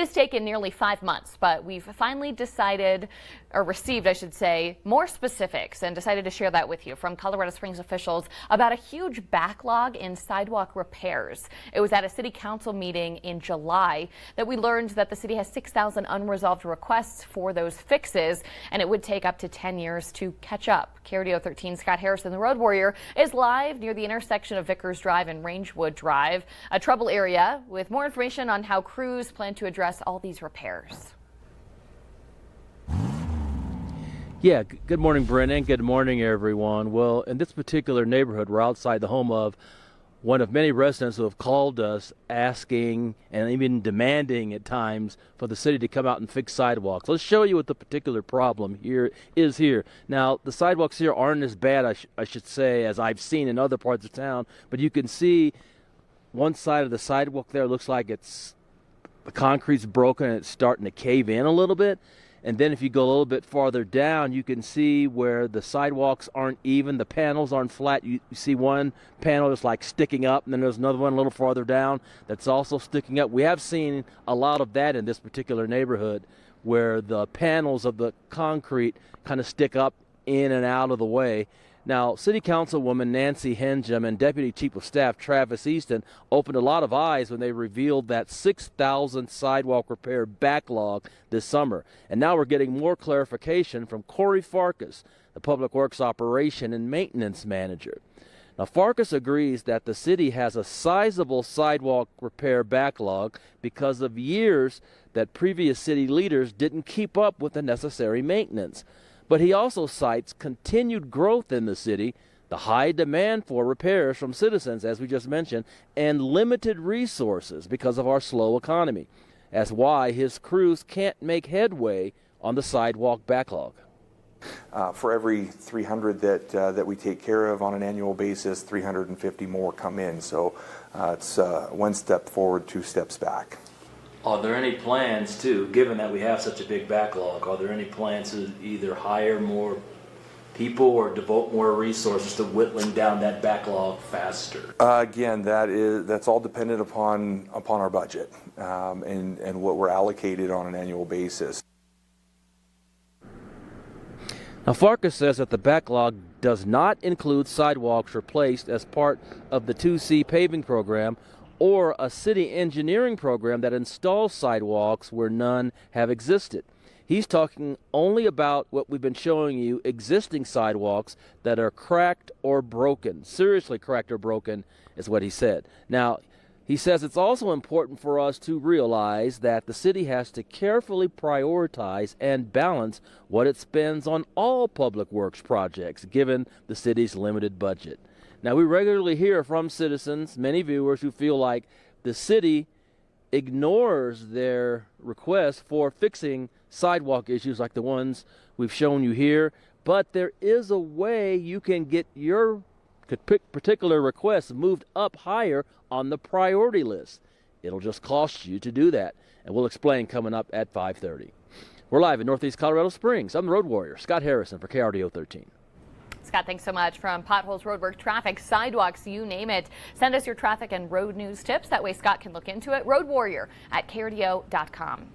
It's taken nearly 5 months, but we've finally decided, or received, I should say, more specifics and decided to share that with you from Colorado Springs officials about a huge backlog in sidewalk repairs. It was at a city council meeting in July that we learned that the city has 6,000 unresolved requests for those fixes, and it would take up to 10 years to catch up. KRDO 13 Scott Harrison, the Road Warrior, is live near the intersection of Vickers Drive and Rangewood Drive, a trouble area, with more information on how crews plan to address all these repairs. Yeah, good morning, Brennan. Good morning, everyone. Well, in this particular neighborhood, we're outside the home of one of many residents who have called us asking and even demanding at times for the city to come out and fix sidewalks. Let's show you what the particular problem here is here. Now, the sidewalks here aren't as bad, I should say, as I've seen in other parts of town, but you can see one side of the sidewalk there looks like the concrete's broken and it's starting to cave in a little bit. And then if you go a little bit farther down, you can see where the sidewalks aren't even, the panels aren't flat. You see one panel just like sticking up, and then there's another one a little farther down that's also sticking up. We have seen a lot of that in this particular neighborhood where the panels of the concrete kind of stick up in and out of the way. Now, City Councilwoman Nancy Henjum and Deputy Chief of Staff Travis Easton opened a lot of eyes when they revealed that 6,000 sidewalk repair backlog this summer. And now we're getting more clarification from Corey Farkas, the Public Works Operation and Maintenance Manager. Now, Farkas agrees that the city has a sizable sidewalk repair backlog because of years that previous city leaders didn't keep up with the necessary maintenance. But he also cites continued growth in the city, the high demand for repairs from citizens, as we just mentioned, and limited resources because of our slow economy, as why his crews can't make headway on the sidewalk backlog. For every 300 that we take care of on an annual basis, 350 more come in. So it's one step forward, two steps back. Are there any plans, too, given that we have such a big backlog, are there any plans to either hire more people or devote more resources to whittling down that backlog faster? Again, that's all dependent upon our budget and what we're allocated on an annual basis. Now, Farkas says that the backlog does not include sidewalks replaced as part of the 2C paving program or a city engineering program that installs sidewalks where none have existed. He's talking only about what we've been showing you, existing sidewalks that are cracked or broken. Seriously cracked or broken is what he said. Now, he says it's also important for us to realize that the city has to carefully prioritize and balance what it spends on all public works projects, given the city's limited budget. Now, we regularly hear from citizens, many viewers, who feel like the city ignores their requests for fixing sidewalk issues like the ones we've shown you here. But there is a way you can get your particular requests moved up higher on the priority list. It'll just cost you to do that. And we'll explain coming up at 5:30. We're live in Northeast Colorado Springs. I'm the Road Warrior, Scott Harrison for KRDO 13. Scott, thanks so much. From potholes, roadwork, traffic, sidewalks, you name it. Send us your traffic and road news tips. That way Scott can look into it. Road Warrior at KRDO.com.